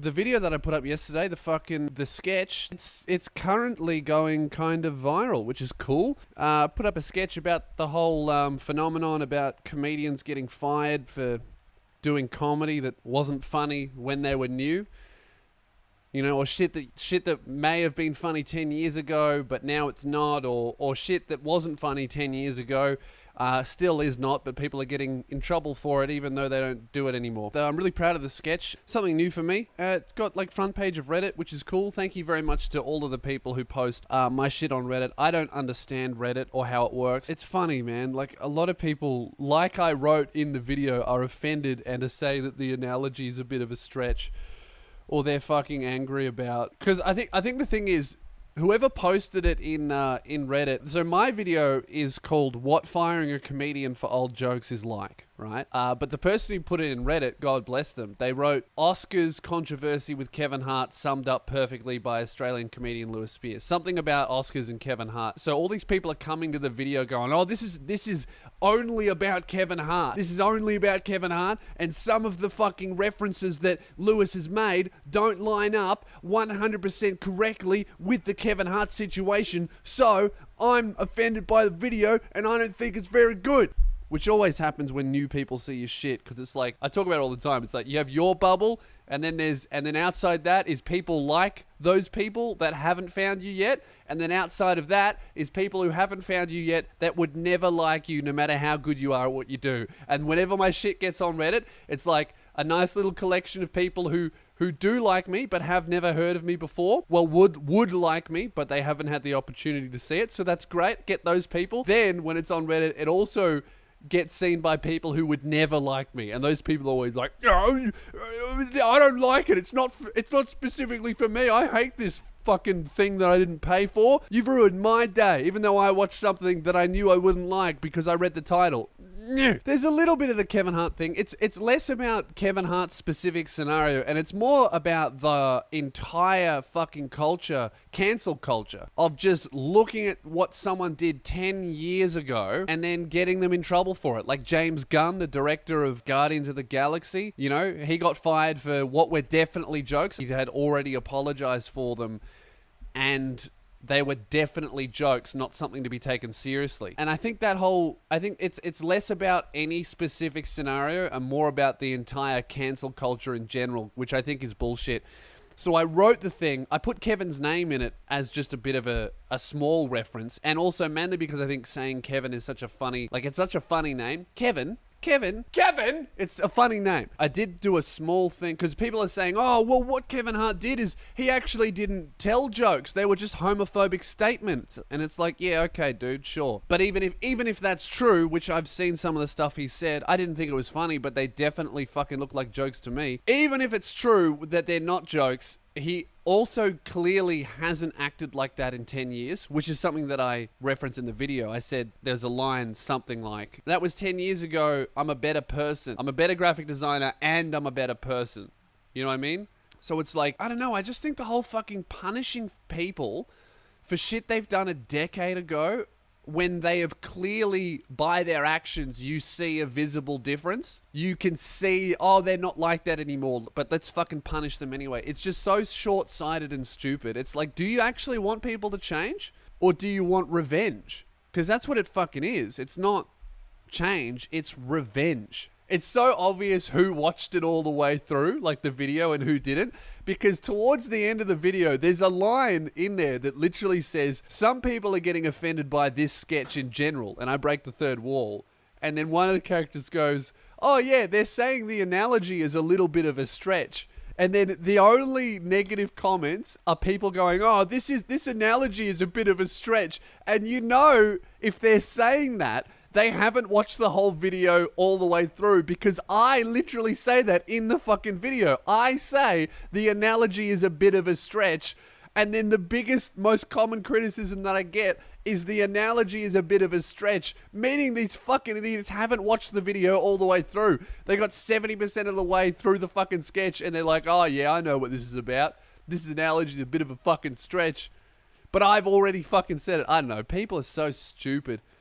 the video that I put up yesterday, the sketch, it's currently going kind of viral, which is cool. Put up a sketch about the whole phenomenon about comedians getting fired for doing comedy that wasn't funny when they were new. You know, or shit that may have been funny 10 years ago, but now it's not, or shit that wasn't funny 10 years ago, still is not, but people are getting in trouble for it even though they don't do it anymore. So I'm really proud of the sketch. Something new for me. It's got like front page of Reddit, which is cool. Thank you very much to all of the people who post my shit on Reddit. I don't understand Reddit or how it works. It's funny, man. Like, a lot of people, like I wrote in the video, are offended and are saying that the analogy is a bit of a stretch. Or they're fucking angry about, because I think the thing is, whoever posted it in Reddit. So my video is called "What Firing a Comedian for Old Jokes Is Like," right? But the person who put it in Reddit, God bless them, they wrote Oscars controversy with Kevin Hart summed up perfectly by Australian comedian Lewis Spears. Something about Oscars and Kevin Hart. So all these people are coming to the video going, "Oh, this is only about Kevin Hart. This is only about Kevin Hart, and some of the fucking references that Lewis has made don't line up 100% correctly with the Kevin Hart situation, so I'm offended by the video and I don't think it's very good." Which always happens when new people see your shit, because it's like, I talk about it all the time, it's like you have your bubble, and then outside that is people like those people that haven't found you yet, and then outside of that is people who haven't found you yet that would never like you no matter how good you are at what you do. And whenever my shit gets on Reddit, it's like a nice little collection of people who do like me but have never heard of me before. Well, would like me, but they haven't had the opportunity to see it, so that's great. Get those people. Then when it's on Reddit, it also gets seen by people who would never like me, and those people are always like, "No, I don't like it. It's not specifically for me. I hate this fucking thing that I didn't pay for. You've ruined my day," even though I watched something that I knew I wouldn't like because I read the title. There's a little bit of the Kevin Hart thing. It's less about Kevin Hart's specific scenario, and it's more about the entire fucking culture, cancel culture, of just looking at what someone did 10 years ago and then getting them in trouble for it. Like James Gunn, the director of Guardians of the Galaxy, you know, he got fired for what were definitely jokes. He had already apologized for them, and they were definitely jokes, not something to be taken seriously. And I think it's less about any specific scenario and more about the entire cancel culture in general, which I think is bullshit. So I wrote the thing, I put Kevin's name in it as just a bit of a small reference, and also mainly because I think saying Kevin is such a funny, like, it's such a funny name. Kevin! It's a funny name. I did do a small thing, because people are saying, "Oh, well, what Kevin Hart did is he actually didn't tell jokes. They were just homophobic statements." And it's like, yeah, okay, dude, sure. But even if that's true, which I've seen some of the stuff he said, I didn't think it was funny, but they definitely fucking look like jokes to me. Even if it's true that they're not jokes, he also clearly hasn't acted like that in 10 years, which is something that I referenced in the video. I said there's a line something like, "That was 10 years ago, I'm a better person. I'm a better graphic designer and I'm a better person." You know what I mean? So it's like, I don't know, I just think the whole fucking punishing people for shit they've done a decade ago, when they have clearly, by their actions, you see a visible difference. You can see, oh, they're not like that anymore, but let's fucking punish them anyway. It's just so short-sighted and stupid. It's like, do you actually want people to change? Or do you want revenge? Because that's what it fucking is. It's not change, it's revenge. It's so obvious who watched it all the way through, like the video, and who didn't. Because towards the end of the video, there's a line in there that literally says, "Some people are getting offended by this sketch in general," and I break the third wall. And then one of the characters goes, "Oh yeah, they're saying the analogy is a little bit of a stretch." And then the only negative comments are people going, "Oh, this analogy is a bit of a stretch." And you know, if they're saying that, they haven't watched the whole video all the way through, because I literally say that in the fucking video. I say the analogy is a bit of a stretch, and then the biggest, most common criticism that I get is the analogy is a bit of a stretch, meaning these fucking idiots haven't watched the video all the way through. They got 70% of the way through the fucking sketch, and they're like, "Oh yeah, I know what this is about. This analogy is a bit of a fucking stretch." But I've already fucking said it. I don't know. People are so stupid.